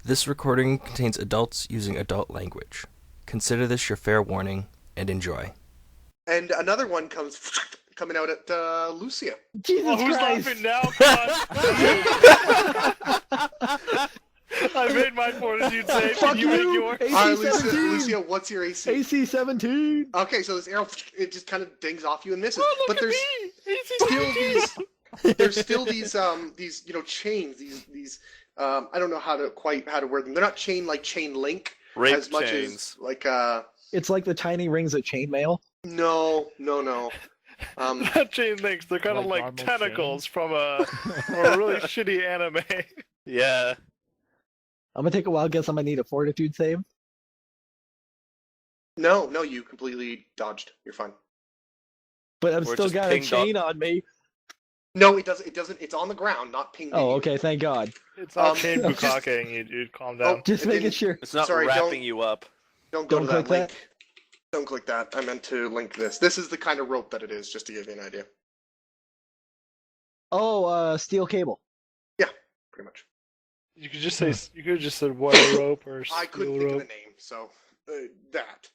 This recording contains adults using adult language. Consider this your fair warning and enjoy. And another one coming out at Lucia. Jesus Who's Christ! laughing now? Come on. I made my fortitude save. Fuck Can you make you! yours? AC All right, Lucia, 17! Lucia, what's your AC? AC 17! Okay, so this arrow, it just kind of dings off you and misses. Oh, look but at there's me! still these chains, these I don't know how to word them. They're not chain like chain link Rape as much chains. as like It's like the tiny rings of chainmail. no. Not chain links. They're kind of Like like normal tentacles from a really shitty anime. Yeah. I'm gonna take a wild guess. I'm gonna need a fortitude save. No, you completely dodged. You're fine. But I've Or still just got a pinged chain on me. No, it doesn't. It's on the ground, not pinged. Oh, okay, thank God. It's not chain just- bukakeing. You'd calm down. Just It making didn't- sure. It's not Sorry, wrapping don't- you up. Don't go Don't to that click link. that? Don't click that. I meant to link this. This is the kind of rope that it is, just to give you an idea. Oh, steel cable. Pretty much. You could just say you could have just said water rope or I steel couldn't think of rope. the name, so that.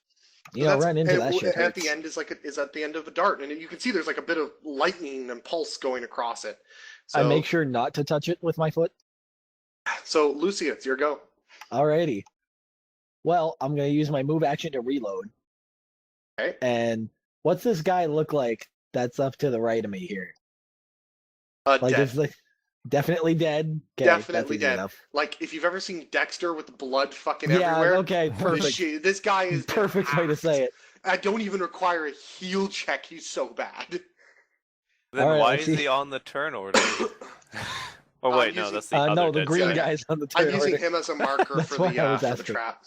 You know, That's- run into and that shit. At the hurts. end is at the end of the dart, and you can see there's like a bit of lightning and pulse going across it. So, I make sure not to touch it with my foot. So Lucia, it's your go. Alrighty. Well, I'm gonna use my move action to reload. Okay. And what's this guy look like that's up to the right of me here? Like Dead. it's like definitely dead. Okay, Definitely that's easy dead. enough. Like if you've ever seen Dexter with the blood fucking Yeah. everywhere. Okay. Perfect. This guy is Perfect way to say it. I don't even require a heal check. He's so bad. Then Alright, why let's is see. he on the turn order? Or I'm wait, no, using- that's the other No, the dead green guy. guy's on the I'm turn using order. him as a marker That's for why I was the asking. trap.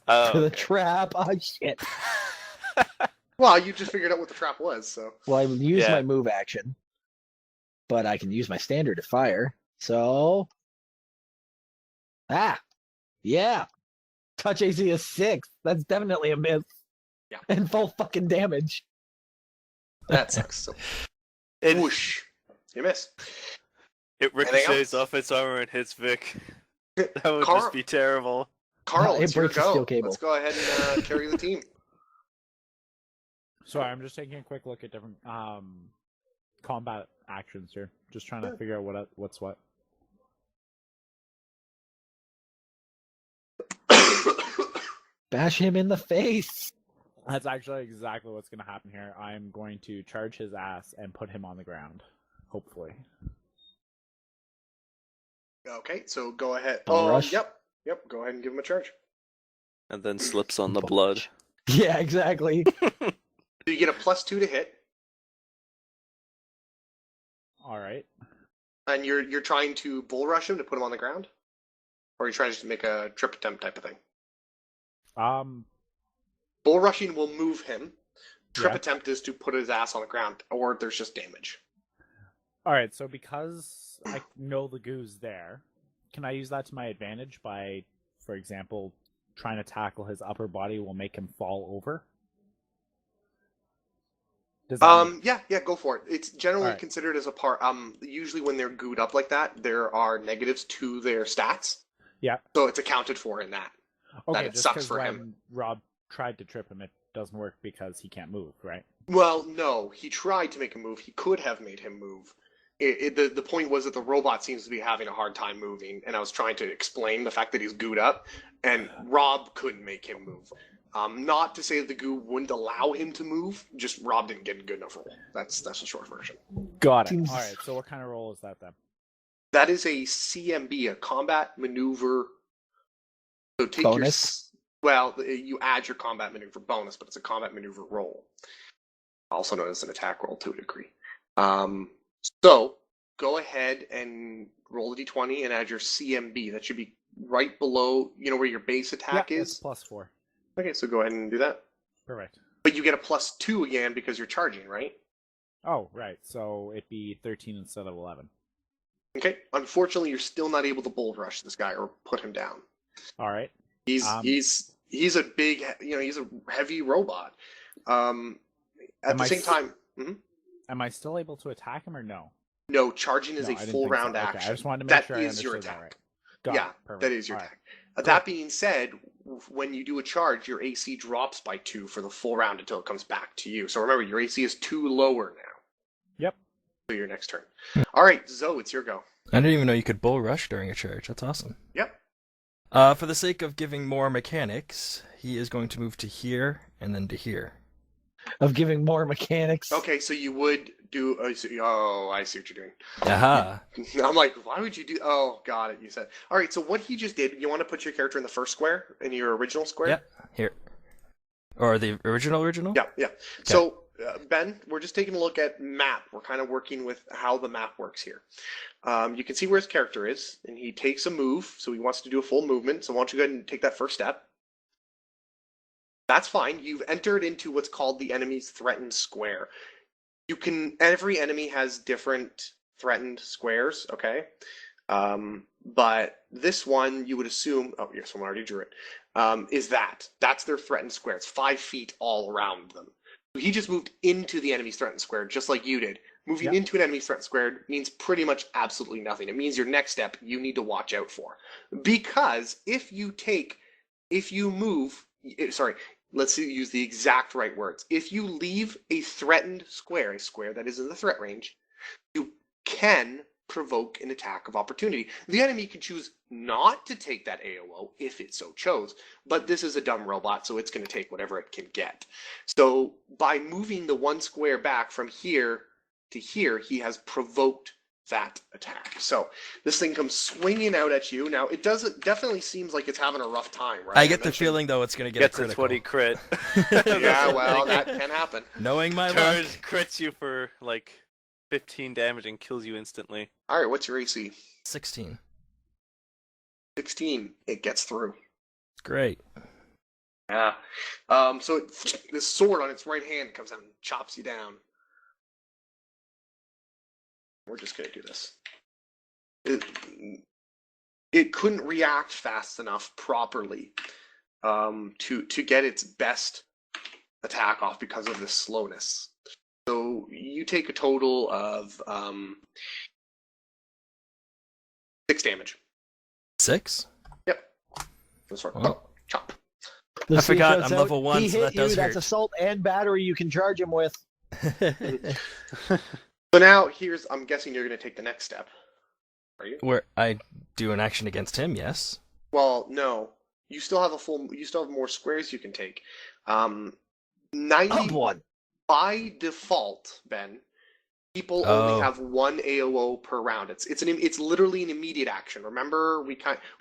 Oh, For the okay. trap. Oh shit. Well, you just figured out what the trap was, so. Well, I would use Yeah. my move action, but I can use my standard to fire. So, yeah, touch AC is 6. That's definitely a miss. Yeah. And full fucking damage. That sucks. So, It, whoosh. You miss. it Anything ricochets else? off its armor and hits Vic. That would Carl- just be terrible. Carl, It it's your breaks the go. steel cable. Let's go ahead and carry the team. Sorry, I'm just taking a quick look at different combat actions here. Just trying to figure out what's what. Bash him in the face. That's actually exactly what's going to happen here. I'm going to charge his ass and put him on the ground. Hopefully. Okay, so go ahead. Bum rush? Yep. Go ahead and give him a charge. And then slips on the blood. Yeah, exactly. So you get a +2 to hit, All right. and you're trying to bull rush him to put him on the ground, or you're trying to just make a trip attempt type of thing. Bull rushing will move him. Trip Yeah. attempt is to put his ass on the ground, or there's just damage. All right. So because I know the goo's there, can I use that to my advantage by, for example, trying to tackle his upper body will make him fall over? Does that Yeah, go for it. It's generally Alright. considered as a part. Usually when they're gooed up like that, there are negatives to their stats. Yeah. So it's accounted for in that. okay, it just sucks 'cause for when him. Rob tried to trip him, it doesn't work because he can't move, right? Well, no, he tried to make a move. He could have made him move. The point was that the robot seems to be having a hard time moving, and I was trying to explain the fact that he's gooed up, and Rob couldn't make him move. Not to say that the goo wouldn't allow him to move, just Rob didn't get a good enough roll. That's the short version. Got it. Seems- All right. So what kind of roll is that then? That is a CMB, a combat maneuver. So take Bonus? you add your combat maneuver bonus, but it's a combat maneuver roll, also known as an attack roll to a degree. So go ahead and roll the d20 and add your CMB. That should be right below, where your base attack yeah, it's is. +4. Okay, so go ahead and do that. Perfect. But you get a +2 again because you're charging, right? Oh, right. So it'd be 13 instead of 11. Okay. Unfortunately, you're still not able to bull rush this guy or put him down. All right. He's a big, he's a heavy robot. At Am the I same s- time, Am I still able to attack him or no? no, charging is No, a I didn't full think so. round Okay, action. I just wanted to make That sure I is your understood that attack. right. Got Yeah, it. Perfect. that is your All right. attack. That being said, when you do a charge, your AC drops by 2 for the full round until it comes back to you. So remember, your AC is 2 lower now. Yep. So your next turn. All right, Zoe, it's your go. I didn't even know you could bull rush during a charge. That's awesome. Yep. For the sake of giving more mechanics, he is going to move to here and then to here. Of giving more mechanics. Okay, so you would do. Oh, I see what you're doing. Aha. I'm like, why would you do? Oh, got it. You said. All right. So what he just did, you want to put your character in the first square, in your original square? Yep. Here. Or the original? Yeah, yeah. So Ben, we're just taking a look at map. We're kind of working with how the map works here. You can see where his character is, and he takes a move. So he wants to do a full movement. So why don't you go ahead and take that first step? That's fine. You've entered into what's called the enemy's threatened square. Every enemy has different threatened squares, okay? But this one, you would assume, oh, yes, someone already drew it, that's their threatened square. It's 5 feet all around them. So he just moved into the enemy's threatened square, just like you did. Moving into an enemy's threatened square means pretty much absolutely nothing. It means your next step you need to watch out for. Because if you move, sorry, let's use the exact right words. If you leave a threatened square, a square that is in the threat range, you can provoke an attack of opportunity. The enemy can choose not to take that AOO if it so chose, but this is a dumb robot, so it's going to take whatever it can get. So by moving the one square back from here to here, he has provoked that attack. So this thing comes swinging out at you. Now it definitely seems like it's having a rough time, right? I get the feeling though it's gonna get Gets a a critical. 20 crit. Yeah, well, that can happen. Knowing my luck. Charge crits you for like 15 damage and kills you instantly. All right, what's your AC? 16. 16. It gets through. Great. Yeah. So this sword on its right hand comes out and chops you down. We're just gonna do this. It couldn't react fast enough properly to get its best attack off because of this slowness. So you take a total of 6 damage. 6? Yep. This one. Wow. Oh, chop. The I scene forgot shows I'm out, level 1, he so hit that you, does that's hurt. assault and battery you can charge him with. So now I'm guessing you're gonna take the next step. Are you? Where I do an action against him, yes. Well, no. You still have more squares you can take. 90 one. by default, Ben. People only have 1 AOO per round. It's literally an immediate action. Remember,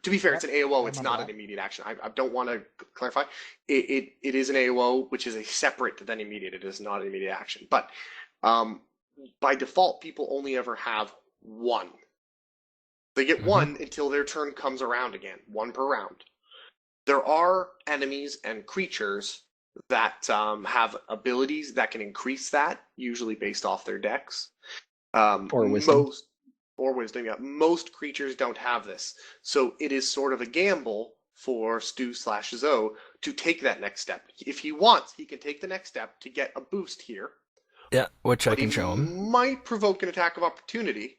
to be fair, it's an AOO. It's not an immediate action. I don't want to clarify. It is an AOO, which is a separate than immediate. It is not an immediate action. But by default, people only ever have 1. They get 1 until their turn comes around again. 1 per round. There are enemies and creatures that have abilities that can increase that, usually based off their dex. Or wisdom. Yeah. Most creatures don't have this. So it is sort of a gamble for Stu/Zoe to take that next step. If he wants, he can take the next step to get a boost here. Yeah, which I But can he show him. might provoke an attack of opportunity.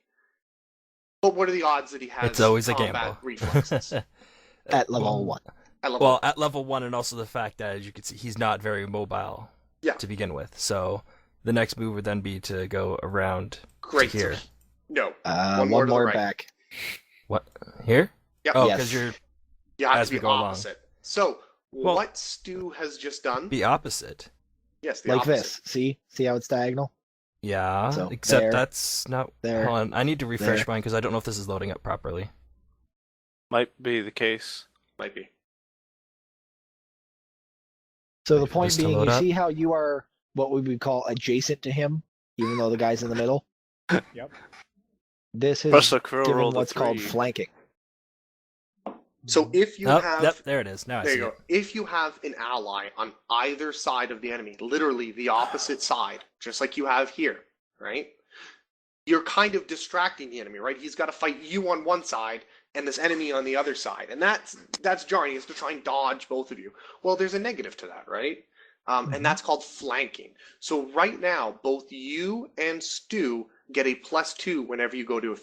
But what are the odds that he has It's always a combat gamble. reflexes? At level 1. Well, at level 1, and also the fact that, as you can see, he's not very mobile to begin with. So the next move would then be to go around Great. to here. No. One more to the more right. back. What? Here? Yep. Oh, Yes. because you're You have as to be we go along. opposite. So, Well- what Stu has just done... the opposite. Yes, the Like opposite. this. See how it's diagonal? Yeah, So, except there, that's not... there, Hold on, I need to refresh there. mine because I don't know if this is loading up properly. Might be the case. Might be. So the Wait for point this to being, load you up. see how you are what we would call adjacent to him, even though the guy's in the middle? Yep. This is Russell Crowe given rolled a what's called 3. flanking. So if you Oh, have... yep, there it is. Now I There see you go. it. If you have an ally on either side of the enemy, literally the opposite side, just like you have here, right? You're kind of distracting the enemy, right? He's got to fight you on one side and this enemy on the other side. And that's jarring. He has to try and dodge both of you. Well, there's a negative to that, right? And that's called flanking. So right now, both you and Stu get a +2 whenever you go to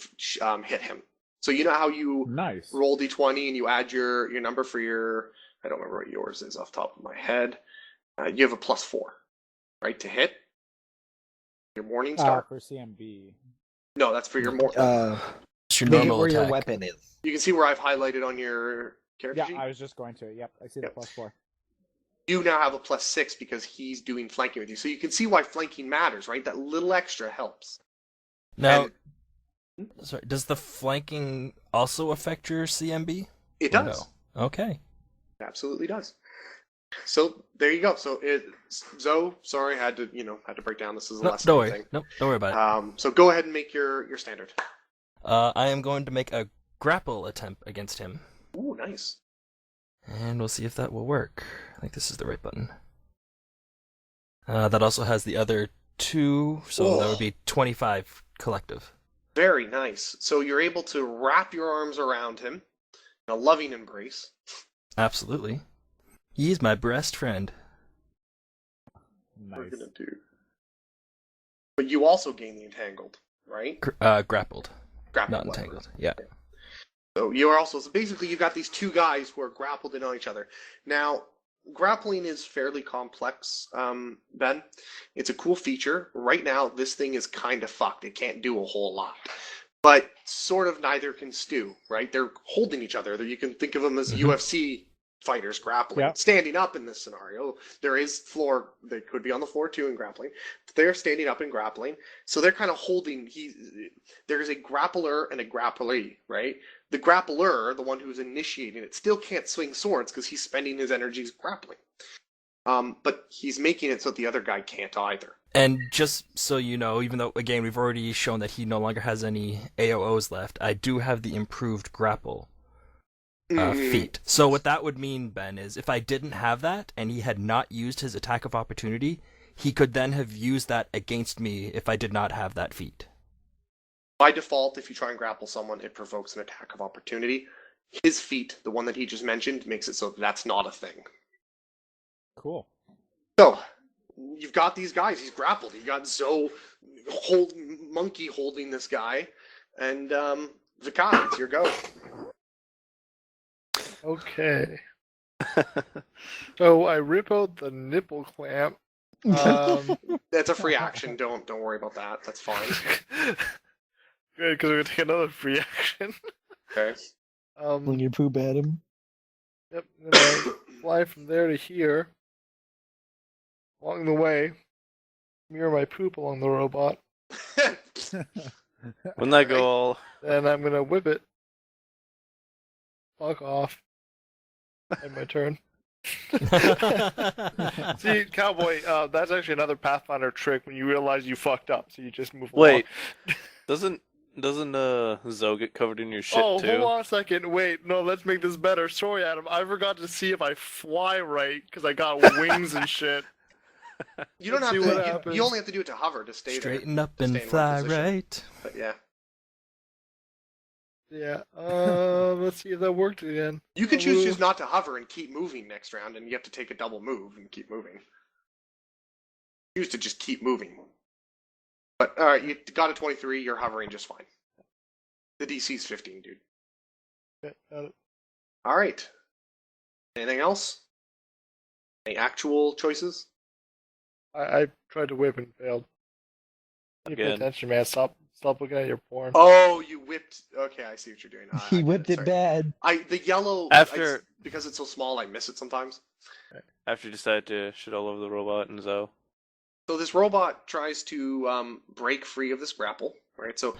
hit him. So you know how you Nice. roll d20 and you add your number for your, I don't remember what yours is off the top of my head. You have a +4, right, to hit your morning star. For CMB. No, that's for your morning. It's your Make it normal where your attack. weapon is. You can see where I've highlighted on your character Yeah, sheet? I was just going to. Yep, I see the +4. You now have a +6 because he's doing flanking with you. So you can see why flanking matters, right? That little extra helps. Now, sorry, does the flanking also affect your CMB? It does. No? Okay. It absolutely does. So there you go. So Zoe, sorry, had to break down. This is a lesson don't worry. thing. Nope, don't worry about it. So go ahead and make your standard. I am going to make a grapple attempt against him. Ooh, nice. And we'll see if that will work. I think this is the right button. That also has the other 2, so that would be 25 collective. Very nice. So you're able to wrap your arms around him in a loving embrace. Absolutely. He's my best friend. Nice. We're gonna do. But you also gain the entangled, right? Grappled. Grappled, Not whatever. entangled. Yeah. So you are also, so basically you've got these 2 guys who are grappled in on each other. Now, grappling is fairly complex, Ben. It's a cool feature. Right now, this thing is kind of fucked. It can't do a whole lot. But sort of neither can Stu, right? They're holding each other. You can think of them as UFC fighters grappling. Yep. Standing up in this scenario. There is floor, they could be on the floor too in grappling. But they're standing up and grappling. So they're kind of holding, there's a grappler and a grapplee, right? The grappler, the one who's initiating it, still can't swing swords because he's spending his energies grappling. But he's making it so that the other guy can't either. And just so you know, even though, again, we've already shown that he no longer has any AOOs left, I do have the improved grapple feat. So what that would mean, Ben, is if I didn't have that and he had not used his attack of opportunity, he could then have used that against me if I did not have that feat. By default, if you try and grapple someone, it provokes an attack of opportunity. His feat, the one that he just mentioned, makes it so that's not a thing. Cool. So, you've got these guys. He's grappled. You got Zoe, monkey holding this guy, and Vikai, it's your go. Okay. So I rip out the nipple clamp. That's a free action. Don't worry about that. That's fine. Good, because we're gonna take another free action. Okay. When you poop at him. Yep. Then I fly from there to here. Along the way, smear my poop along the robot. Wouldn't that go all? Then I'm gonna whip it. Fuck off. End my turn. See, cowboy, that's actually another Pathfinder trick when you realize you fucked up, so you just move Wait, along. doesn't Zoe get covered in your shit too? Hold on a second. Wait, no, let's make this better. Sorry, Adam. I forgot to see if I fly right because I got wings and shit. You don't have to. You only have to do it to hover to stay Straighten there. up and fly right. But yeah. Yeah. Let's see if that worked again. You can choose not to hover and keep moving next round, and you have to take a double move and keep moving. Choose to just keep moving. But alright, you got a 23, you're hovering just fine. The DC's 15, dude. Yeah, got it. Alright. Anything else? Any actual choices? I tried to whip and failed. You pay Again. attention, man. Stop looking at your porn. Oh, you whipped. Okay, I see what you're doing. He whipped it bad. The yellow. After- because it's so small, I miss it sometimes. After you decide to shit all over the robot and Zoe. So this robot tries to break free of this grapple, right? So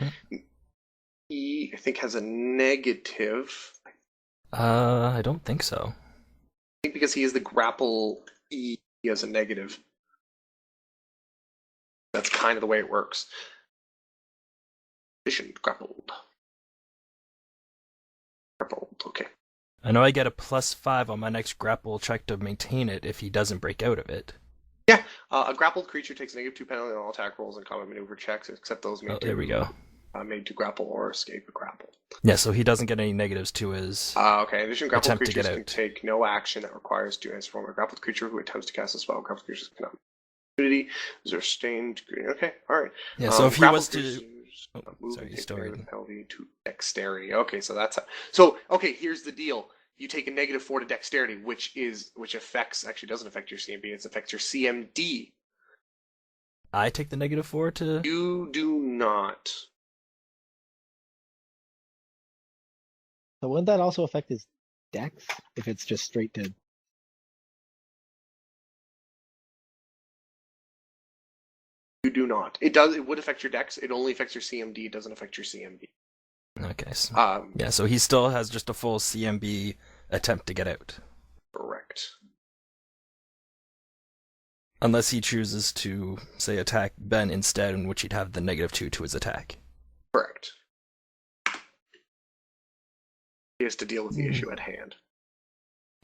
he, I think, has a negative. I don't think so. I think because he is the grapple E, he has a negative. That's kind of the way it works. Efficient grappled. Grappled, okay. I know I get a +5 on my next grapple check to maintain it if he doesn't break out of it. Yeah, a grappled creature takes -2 penalty on all attack rolls and combat maneuver checks, except those made There we go. Made to grapple or escape a grapple. Yeah, so he doesn't get any negatives to his Okay, in addition, grappled attempt to creatures get can out. take no action that requires to transform a grappled creature who attempts to cast a spell. Grappled creatures cannot. Opportunity is their stained green. Okay, alright. Yeah, so if he grappled was to creatures Oh, Move sorry, and you take still negative reading. penalty to dexterity. Okay, so that's so. Okay, here's the deal. You take a -4 to dexterity, which affects actually doesn't affect your CMB. It affects your CMD. I take the -4 to. You do not. So wouldn't that also affect his dex if it's just straight to? You do not. It does. It would affect your dex. It only affects your CMD. It doesn't affect your CMB. Okay. So, Um, yeah, so he still has just a full CMB attempt to get out. correct. Unless he chooses to, say, attack Ben instead, in which he'd have the -2 to his attack. Correct. He has to deal with the issue at hand.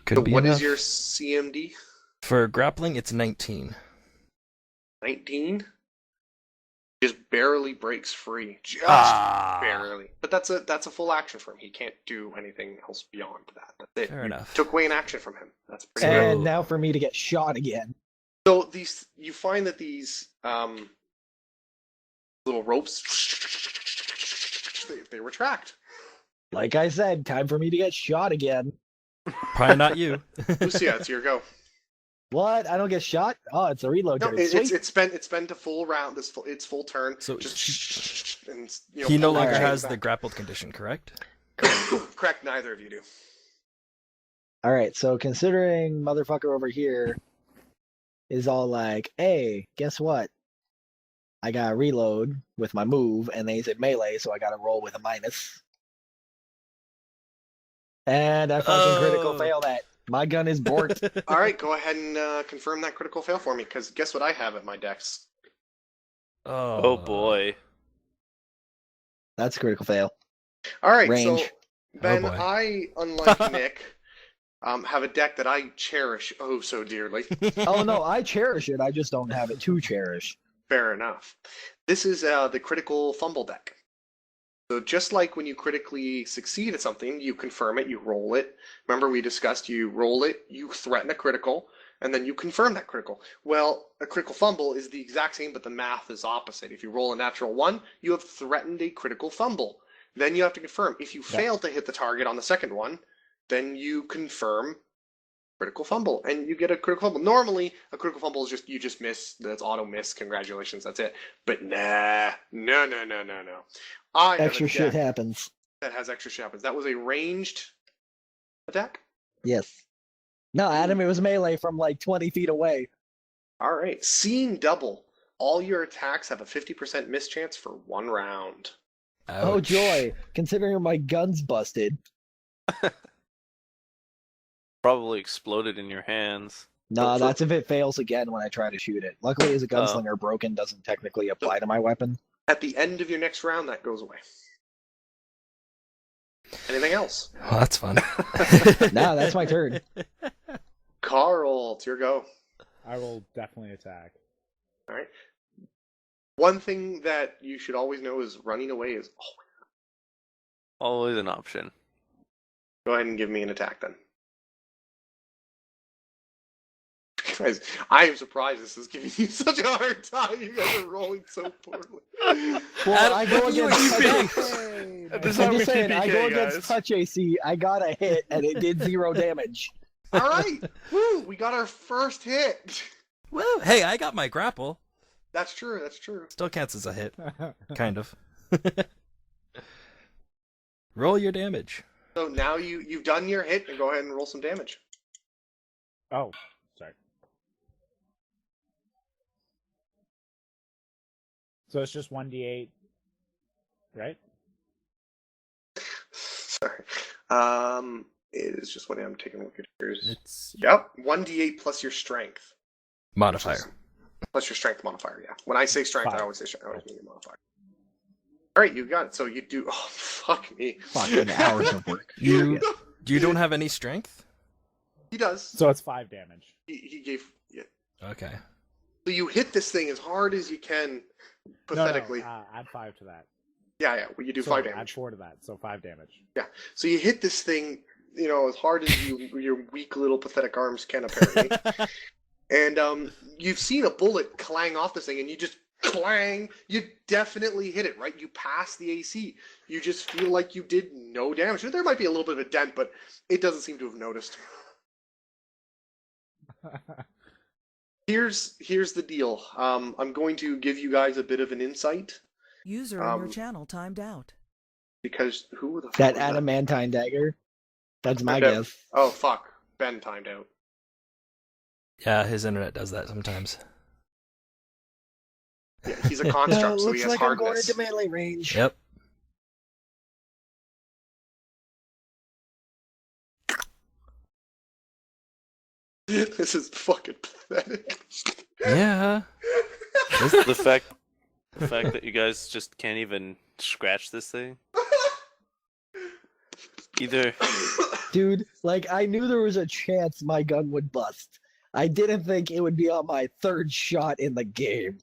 Could So be what enough. is your CMD? For grappling, it's 19. 19? Just barely breaks free. Just barely. But that's a full action for him. He can't do anything else beyond that. That's it. Fair You enough. took away an action from him. That's pretty So- good. And now for me to get shot again. So these you find that these little ropes they retract. Like I said, time for me to get shot again. Probably not you. Lucia, it's your go. What? I don't get shot? Oh, it's a reload No, turn. it's Sweet. it's been to full round. It's full turn. So just and, He no pull longer that has back. the grappled condition, correct? Correct. Neither of you do. All right, so considering motherfucker over here is all like, hey, guess what? I got to reload with my move, and they said melee, so I got to roll with a minus. And I fucking critical Oh. fail that. My gun is borked. All right, go ahead and confirm that critical fail for me, because guess what I have at my dex? Oh boy. That's a critical fail. All right, Range. so Ben, boy. I, unlike Nick, have a deck that I cherish oh so dearly. Oh no, I cherish it. I just don't have it to cherish. Fair enough. This is the critical fumble deck. So just like when you critically succeed at something, you confirm it, you roll it. Remember we discussed you roll it, you threaten a critical, and then you confirm that critical. Well, a critical fumble is the exact same, but the math is opposite. If you roll a natural 1, you have threatened a critical fumble. Then you have to confirm. If you fail to hit the target on the second one, then you confirm critical fumble, and you get a critical fumble. Normally, a critical fumble is just you just miss. That's auto miss. Congratulations, that's it. But no. I have Extra a shit deck happens. that has extra shit happens. That was a ranged attack. Yes. No, Adam, it was melee from like 20 feet away. All right, seeing double. All your attacks have a 50% miss chance for 1 round. Oh Ouch. joy! Considering my gun's busted. Probably exploded in your hands. Nah, for- that's if it fails again when I try to shoot it. Luckily, as a gunslinger, broken doesn't technically apply to my weapon. At the end of your next round, that goes away. Anything else? Well, that's fun. Nah, that's my turn. Carl, it's your go. I will definitely attack. All right. One thing that you should always know is running away is Always an option. Go ahead and give me an attack then. Guys, I am surprised this is giving you such a hard time. You guys are rolling so poorly. Well, I go you against. TP. I'm This is just not saying, I TPK, go against guys. touch AC. I got a hit, and it did 0 damage. All right. Woo, we got our first hit. Well, hey, I got my grapple. That's true. That's true. Still counts as a hit, kind of. Roll your damage. So now you've done your hit, and go ahead and roll some damage. Oh, sorry. So it's just 1d8, right? Sorry. It is just what I'm taking a look at yours. It's Yep, 1d8 plus your strength. modifier. Plus your strength modifier, yeah. When I say strength, I 5. always say strength. I always mean your modifier. All right, you got it. So you do. Oh, fuck me. Fucking hours of work. You don't have any strength? He does. So it's 5 damage. He gave. Yeah. Okay. So you hit this thing as hard as you can, pathetically. No, add 5 to that. Yeah. Well, you do So 5 Add damage. 4 to that, so 5 damage. So you hit this thing, as hard as your weak little pathetic arms can, apparently. And you've seen a bullet clang off this thing, and you just clang. You definitely hit it, right? You pass the AC. You just feel like you did no damage. There might be a little bit of a dent, but it doesn't seem to have noticed. Here's the deal. I'm going to give you guys a bit of an insight. User in your channel timed out. Because who the fuck That was adamantine dagger. That's my Okay. guess. Oh fuck. Ben timed out. Yeah, his internet does that sometimes. Yeah, he's a construct, so he looks has like I'm going hardness. into melee range. Yep. This is fucking pathetic. Yeah. the fact that you guys just can't even scratch this thing. Either Dude, like, I knew there was a chance my gun would bust. I didn't think it would be on my third shot in the game.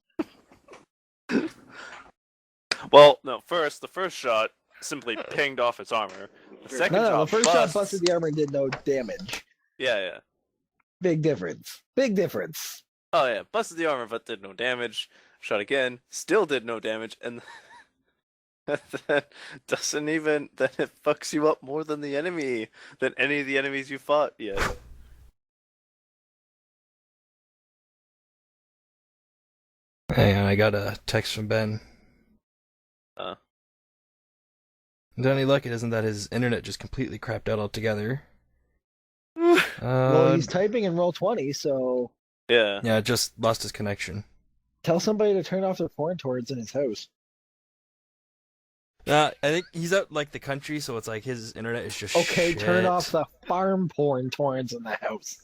well, no, the first shot simply pinged off its armor. The second No, shot the first busts. shot busted the armor and did no damage. Yeah. Big difference. Big difference. Oh yeah, busted the armor but did no damage. Shot again, still did no damage, and that doesn't even then it fucks you up more than the enemy than any of the enemies you fought yet. Hang on, I got a text from Ben. Without any luck, it isn't that his internet just completely crapped out altogether. Well, he's typing in Roll20, so Yeah. Yeah, just lost his connection. tell somebody to turn off their porn torrents in his house. I think he's out like the country, so it's like his internet is just Okay, shit. turn off the farm porn torrents in the house.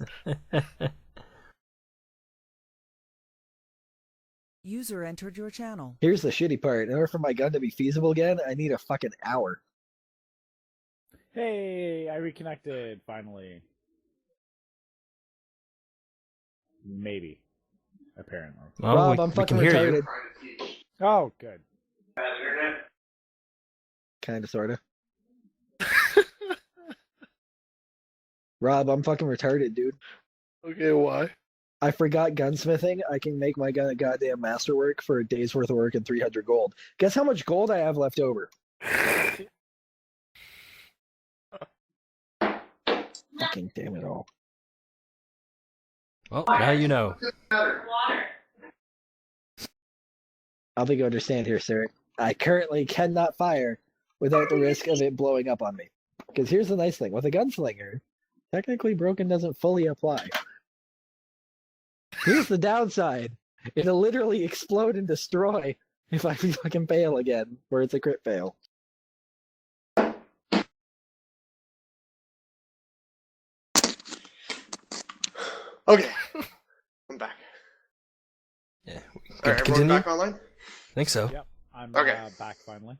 User entered your channel. Here's the shitty part. In order for my gun to be feasible again, I need a fucking hour. Hey, I reconnected finally. Maybe. Apparently. Well, Rob, we I'm can fucking hear retarded. you. Oh, good. Kinda, sorta. Rob, I'm fucking retarded, dude. Okay, why? I forgot gunsmithing. I can make my gun a goddamn masterwork for a day's worth of work and 300 gold. Guess how much gold I have left over? Fucking damn it all. Well, now you know. I'll think you understand here, sir. I currently cannot fire without the risk of it blowing up on me. Because here's the nice thing. With a gunslinger, technically broken doesn't fully apply. Here's the downside. It'll literally explode and destroy if I fucking fail again, where it's a crit fail. Okay. I'm back. Yeah, we can Alright, everyone continue. back online? I think so. Yep, I'm Okay. back finally.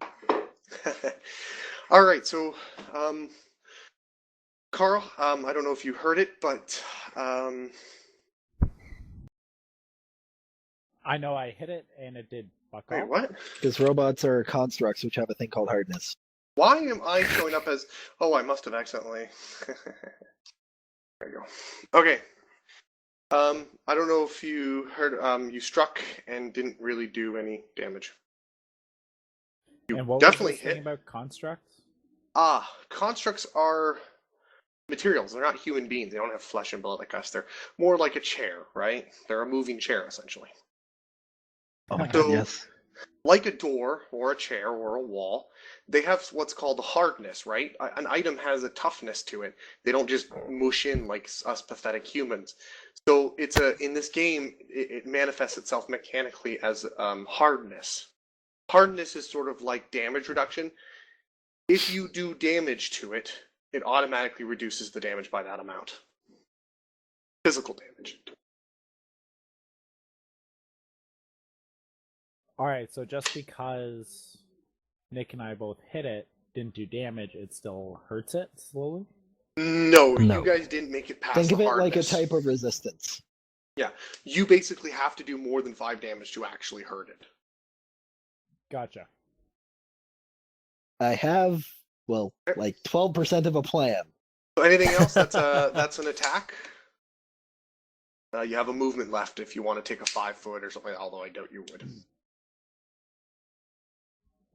Alright, so Carl, I don't know if you heard it, but I know I hit it and it did fuck wait, off. what? Because robots are constructs which have a thing called hardness. Why am I showing up as oh, I must have accidentally there you go. Okay. I don't know if you heard you struck and didn't really do any damage. You And what definitely was this thing hit. about constructs? Constructs are materials. They're not human beings. They don't have flesh and blood like us. They're more like a chair, right? They're a moving chair, essentially. Oh my So- god, yes. Like a door or a chair or a wall, they have what's called a hardness, right? An item has a toughness to it. They don't just mush in like us pathetic humans. So it's in this game, it manifests itself mechanically as hardness. Hardness is sort of like damage reduction. If you do damage to it, it automatically reduces the damage by that amount. Physical damage. Alright, so just because Nick and I both hit it, didn't do damage, it still hurts it slowly? No, No. you guys didn't make it past Think the of it like a hardness. type of resistance. You basically have to do more than 5 damage to actually hurt it. Gotcha. I have, well, like 12% of a plan. So anything else that's an attack? You have a movement left if you want to take a 5 foot or something, although I doubt you would.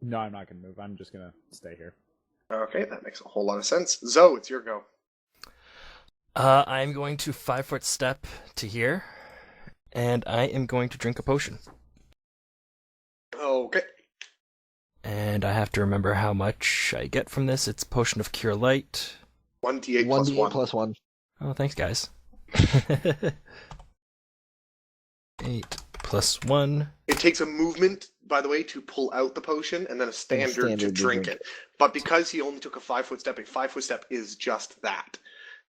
No, I'm not gonna move. I'm just gonna stay here. Okay, that makes a whole lot of sense. Zoe, it's your go. I'm going to 5-foot step to here, and I am going to drink a potion. Okay. And I have to remember how much I get from this. It's Potion of Cure Light. 1d8 plus 1d8 1. plus 1. Oh, thanks, guys. 8 plus 1. It takes a movement, by the way, to pull out the potion, and then a standard to drink it. But because he only took a 5-foot step, a 5-foot step is just that.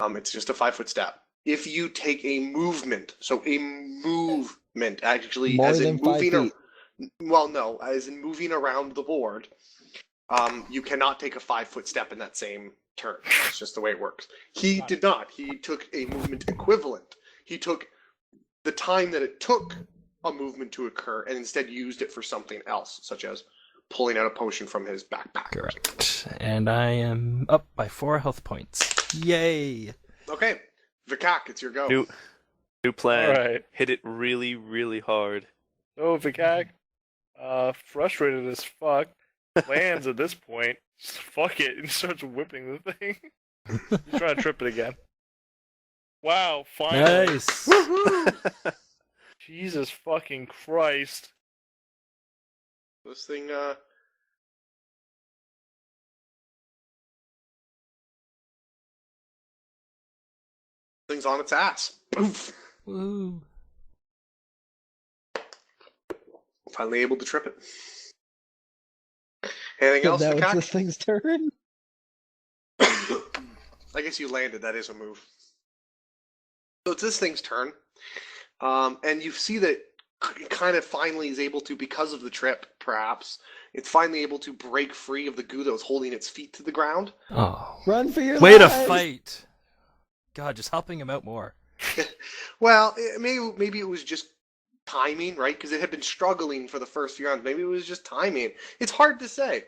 It's just a 5-foot step. If you take a movement, so a movement, actually, More as than in 5 moving, feet. well, no, as in moving around the board, you cannot take a 5-foot step in that same turn. It's just the way it works. He did not. He took a movement equivalent. He took the time that it took a movement to occur and instead used it for something else, such as pulling out a potion from his backpack. Correct. And I am up by 4 health points. Yay! Okay, Vikak, it's your go. New plan. Alright. Hit it really, really hard. So Vikak, frustrated as fuck, lands at this point. Just fuck it, and starts whipping the thing. He's trying to trip it again. Wow, finally. Nice! Woohoo! Jesus fucking Christ. This thing, thing's on its ass. Oof. Woo! Finally able to trip it. Anything else, That was Vikak? this thing's turn? I guess you landed. That is a move. So it's this thing's turn. And you see that it kind of finally is able to, because of the trip, perhaps, it's finally able to break free of the goo that was holding its feet to the ground. Oh. Run for your Way to lives! fight! God, just helping him out more. Well, maybe it was just timing, right? Because it had been struggling for the first few rounds. Maybe it was just timing. It's hard to say.